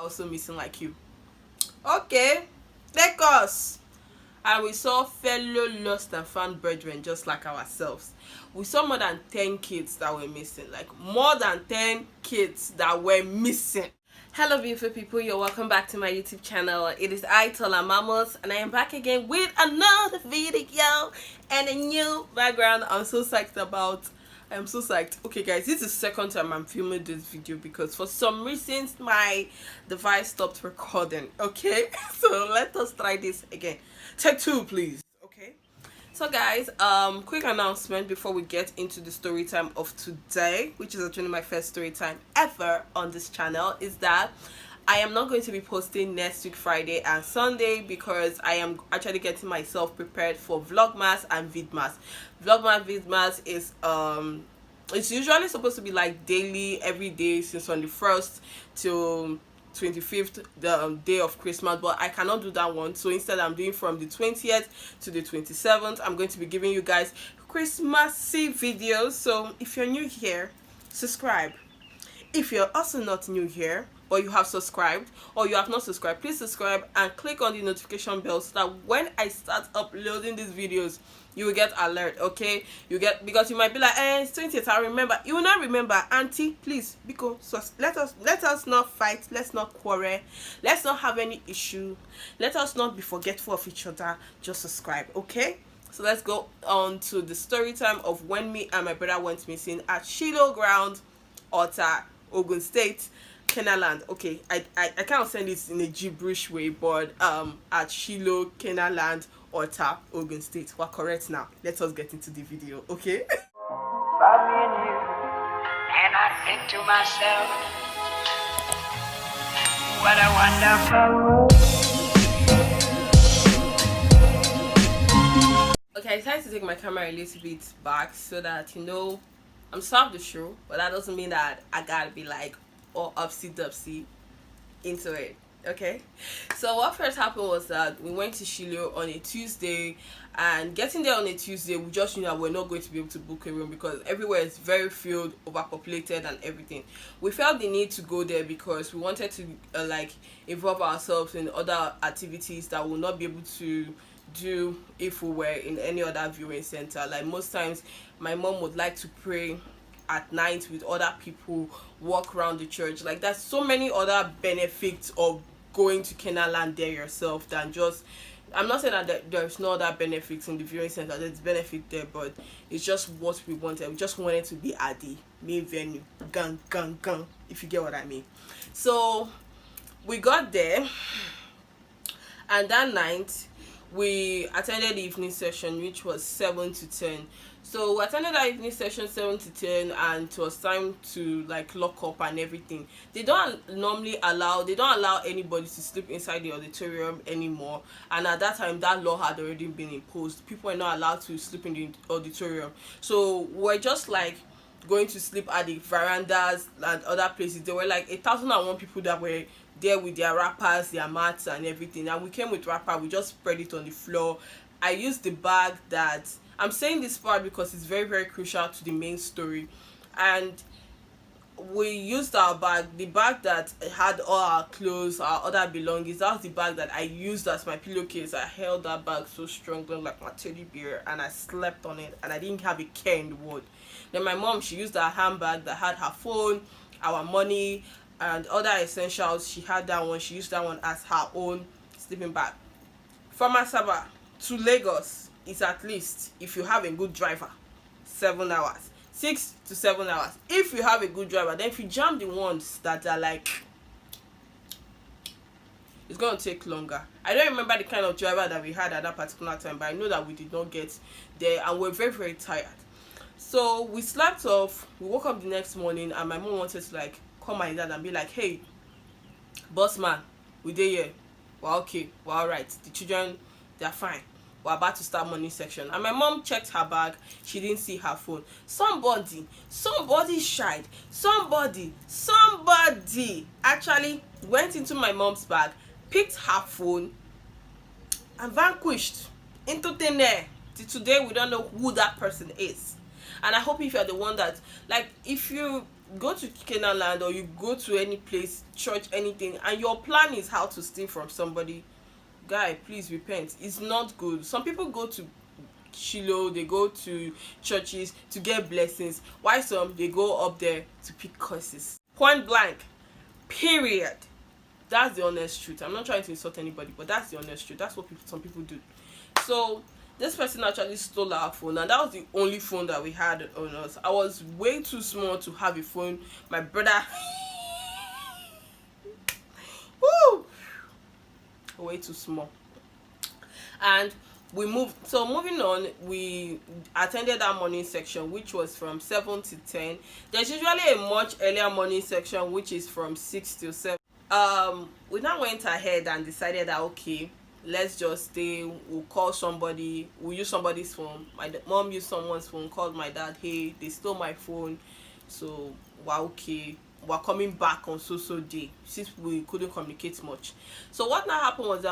Also missing like you. Okay, take us. And we saw fellow lost and found brethren just like ourselves. We saw more than 10 kids that were missing. Like more than 10 kids that were missing. Hello beautiful people, you're welcome back to my YouTube channel. It is I, Tola Mamos, and I am back again with another video and a new background. I'm so psyched about. I'm so psyched. Okay guys, this is the second time I'm filming this video because for some reasons my device stopped recording. Okay, so let us try this again. Take two please. Okay, so guys, quick announcement before we get into the story time of today, which is actually my first story time ever on this channel, is that I am not going to be posting next week Friday and Sunday because I am actually getting myself prepared for Vlogmas and Vidmas. Vidmas is it's usually supposed to be like daily, every day since on the 1st till 25th, the day of Christmas, but I cannot do that one. So instead I'm doing from the 20th to the 27th. I'm going to be giving you guys Christmassy videos. So if you're new here, subscribe. If you're also not new here, or you have subscribed or you have not subscribed, please subscribe and click on the notification bell so that when I start uploading these videos you will get alert. Okay, you get, because you might be like, it's 20th, I remember. You will not remember, auntie. Please, because so let us not fight, let's not quarrel, let's not have any issue, let us not be forgetful of each other. Just subscribe. Okay, so let's go on to the story time of when me and my brother went missing at Shiloh ground, OTA, Ogun State, CANNANLAND. Okay, I can't send it in a gibberish way, but at Shiloh Canaanland OTA, Ogun State. We're correct now. Let us get into the video. Okay. And I think to myself, what a wonderful. Okay, I decided to take my camera a little bit back so that I'm start the show, but that doesn't mean that I gotta be like all upsy dupsy into it. Okay, so what first happened was that we went to Shiloh on a Tuesday, and getting there on a Tuesday, we just knew that we're not going to be able to book a room because everywhere is very filled, overpopulated and everything. We felt the need to go there because we wanted to like involve ourselves in other activities that we'll not be able to do if we were in any other viewing center. Like most times my mom would like to pray at night with other people, walk around the church. Like there's so many other benefits of going to CANNANLAND there yourself than just, I'm not saying that there's no other benefits in the viewing center, there's benefit there, but it's just what we wanted. We just wanted to be at the main venue, gang, if you get what I mean. So we got there, and that night we attended the evening session, which was 7 to 10. So we attended that evening session 7 to 10, and it was time to like lock up and everything. They don't allow anybody to sleep inside the auditorium anymore, and at that time that law had already been imposed. People were not allowed to sleep in the auditorium, so we're just like going to sleep at the verandas and other places. There were like 1,001 people that were there with their wrappers, their mats and everything, and we came with wrapper. We just spread it on the floor. I used the bag that, I'm saying this part because it's very, very crucial to the main story, and we used our bag, the bag that had all our clothes, our other belongings. That was the bag that I used as my pillowcase. I held that bag so strongly like my teddy bear, and I slept on it, and I didn't have a care in the world. Then my mom, she used her handbag that had her phone, our money and other essentials. She had that one, she used that one as her own sleeping bag. From Asaba to Lagos is at least, if you have a good driver, 7 hours, 6 to 7 hours if you have a good driver. Then if you jam the ones that are like, it's going to take longer. I don't remember the kind of driver that we had at that particular time, but I know that we did not get there and we're very, very tired. So we slept off. We woke up the next morning, and my mom wanted to like call my dad and be like, hey boss man, we dey here, we're okay, we're all right, the children, they're fine, we're about to start morning section. And my mom checked her bag, she didn't see her phone. Somebody shied, somebody actually went into my mom's bag, picked her phone and vanquished into thin air. Till today we don't know who that person is. And I hope if you're the one that, like, if you go to Canaan land, or you go to any place, church, anything, and your plan is how to steal from somebody, guy, please repent. It's not good. Some people go to Shiloh, they go to churches to get blessings. Why some they go up there to pick curses? Point blank. Period. That's the honest truth. I'm not trying to insult anybody, but that's the honest truth. That's what some people do. So this person actually stole our phone, and that was the only phone that we had on us. I was way too small to have a phone. My brother woo, way too small. And we moved. So moving on, we attended that morning section, which was from 7 to 10. There's usually a much earlier morning section, which is from 6 to 7. We now went ahead and decided that, okay, let's just stay. We'll call somebody. We'll use somebody's phone. My mom used someone's phone, called my dad. Hey, they stole my phone, so we're okay. We're coming back on so day, since we couldn't communicate much. So what now happened was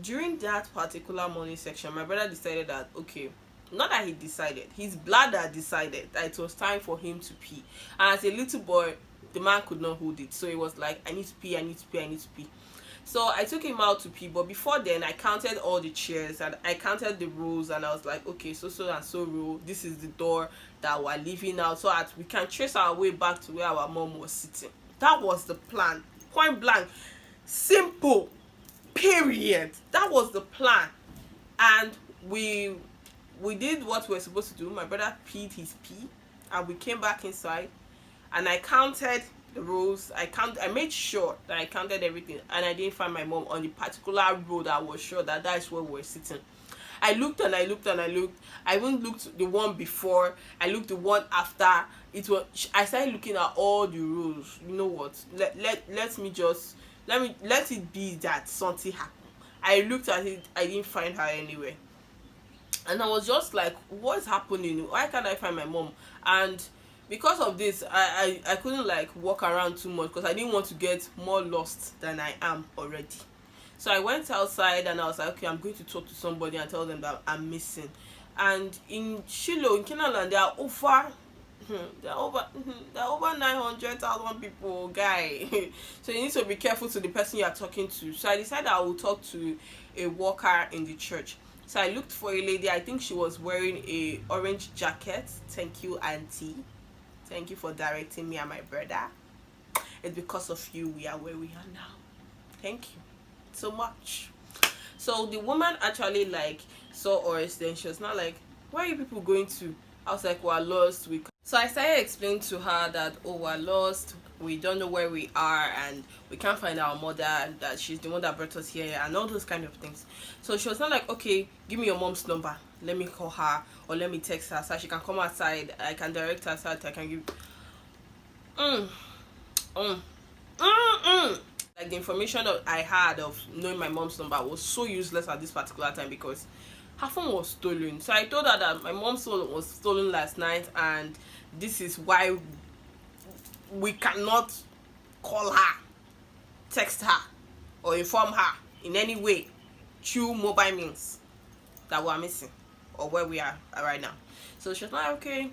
during that particular morning section, my brother decided that, okay, not that he decided, his bladder decided that it was time for him to pee. And as a little boy, the man could not hold it, so he was like, I need to pee, I need to pee, I need to pee. So I took him out to pee, but before then I counted all the chairs and I counted the rows, and I was like, okay, so and so row, this is the door that we're leaving out, so that we can trace our way back to where our mom was sitting. That was the plan. Point blank. Simple. Period. That was the plan. And we did what we were supposed to do. My brother peed his pee, and we came back inside, and I counted the rows. I made sure that I counted everything, and I didn't find my mom on the particular row that I was sure that is where we were sitting. I looked and I looked and I looked. I even looked the one before. I looked the one after. I started looking at all the rows. You know what? Let it be that something happened. I looked at it. I didn't find her anywhere, and I was just like, what's happening? Why can't I find my mom? And because of this, I couldn't like walk around too much, because I didn't want to get more lost than I am already. So I went outside and I was like, okay, I'm going to talk to somebody and tell them that I'm missing. And in Shiloh, in Canaanland, there are over 900,000 people, guy. So you need to be careful to the person you are talking to. So I decided I will talk to a worker in the church. So I looked for a lady. I think she was wearing a orange jacket. Thank you, auntie. Thank you for directing me and my brother. It's because of you we are where we are now. Thank you so much. So the woman actually like saw us. Then she was not like, where are you people going to? I was like, we're lost. So I started explaining to her that, oh, we're lost, we don't know where we are, and we can't find our mother, and that she's the one that brought us here, and all those kind of things. So she was not like, okay, give me your mom's number, let me call her, or let me text her so she can come outside, I can direct her so that I can give like the information that I had of knowing my mom's number was so useless at this particular time, because her phone was stolen. So I told her that my mom's phone was stolen last night, and this is why we cannot call her, text her, or inform her in any way through mobile means that we're missing or where we are right now. So she was like, okay,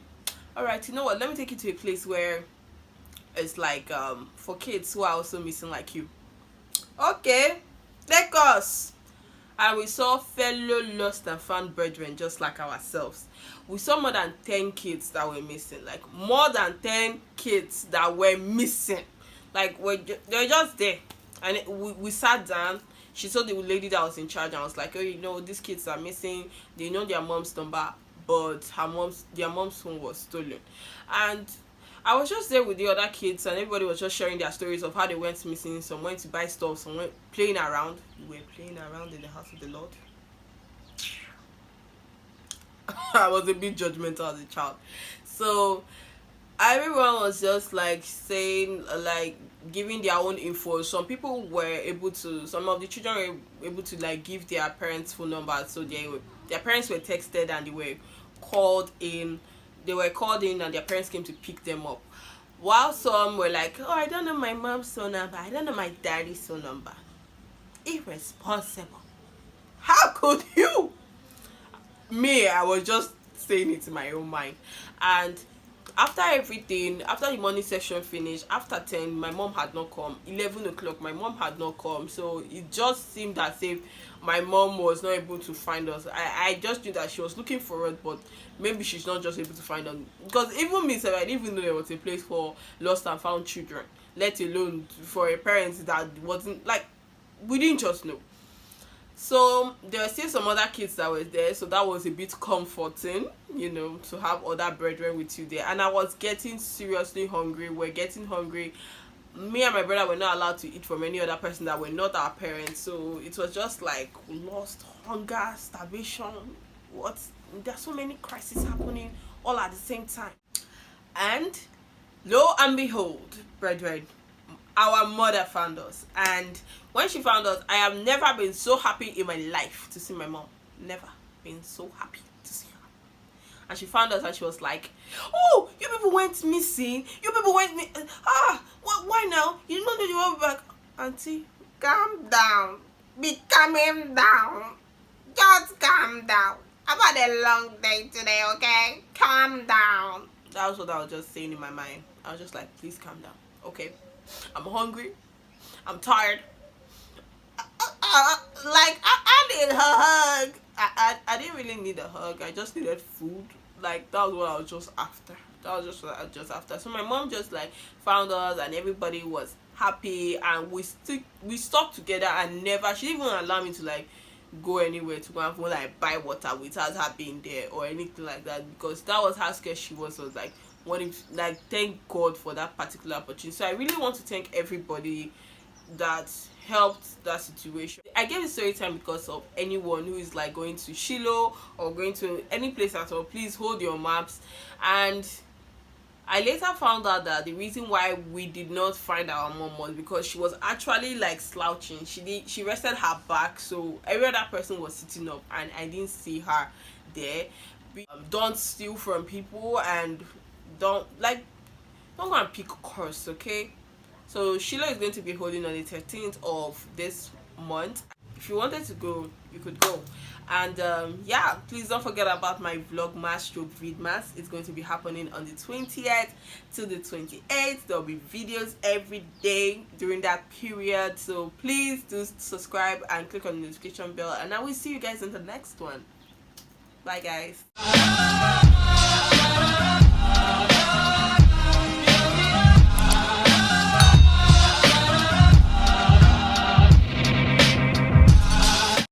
all right, you know what, let me take you to a place where it's like for kids who are also missing like you. Okay, take us. And we saw fellow lost and found brethren just like ourselves. We saw more than 10 kids that were missing. Like more than 10 kids that were missing. Like they're just there. And we sat down. She saw the lady that was in charge and was like, oh, you know, these kids are missing. They know their mom's number, but their mom's phone was stolen. And I was just there with the other kids, and everybody was just sharing their stories of how they went missing. Some went to buy stuff, some went playing around. We were playing around in the house of the Lord. I was a bit judgmental as a child. So everyone was just like saying, like giving their own info. Some people were able to, some of the children were able to like give their parents' phone numbers. So their parents were texted and they were called in. They were called in and their parents came to pick them up. While some were like, oh, I don't know my mom's phone number, I don't know my daddy's phone number. Irresponsible. How could you? Me, I was just saying it in my own mind. And After everything, after the morning session finished, after 10, my mom had not come. 11 o'clock, my mom had not come. So it just seemed as if my mom was not able to find us. I just knew that she was looking for us, but maybe she's not just able to find us. Because even me, I didn't even know there was a place for lost and found children, let alone for a parent that wasn't like, we didn't just know. So there were still some other kids that were there, so that was a bit comforting, to have other brethren with you there. And I was getting seriously hungry. We're getting hungry. Me and my brother were not allowed to eat from any other person that were not our parents. So it was just like lost, hunger, starvation. There's so many crises happening all at the same time. And lo and behold, brethren, our mother found us. And when she found us, I have never been so happy in my life to see my mom. Never been so happy to see her. And she found us and she was like, "Oh, you people went missing. You people went why now? You know that you were back." Auntie, calm down. Be calming down. Just calm down. I've had a long day today, okay? Calm down. That was what I was just saying in my mind. I was just like, please calm down. Okay? I'm hungry. I'm tired. I need a hug. I didn't really need a hug. I just needed food. Like, that was what I was just after. That was just what I was just after. So my mom just like found us and everybody was happy, and we stuck together, and she didn't even allow me to like go anywhere to go and like buy water without her being there or anything like that, because that was how scared she was like wanting to, like, thank God for that particular opportunity. So I really want to thank everybody that helped that situation. I gave it story time because of anyone who is like going to Shiloh or going to any place at all. Please hold your maps. And I later found out that the reason why we did not find our mom was because she was actually like slouching. She rested her back, so every other person was sitting up, and I didn't see her there. Don't steal from people, and don't go and pick course, okay? So Shiloh is going to be holding on the 13th of this month. If you wanted to go, you could go. And yeah, please don't forget about my vlogmas stroke vidmas. It's going to be happening on the 20th till the 28th. There'll be videos every day during that period, so please do subscribe and click on the notification bell, and I will see you guys in the next one. Bye guys.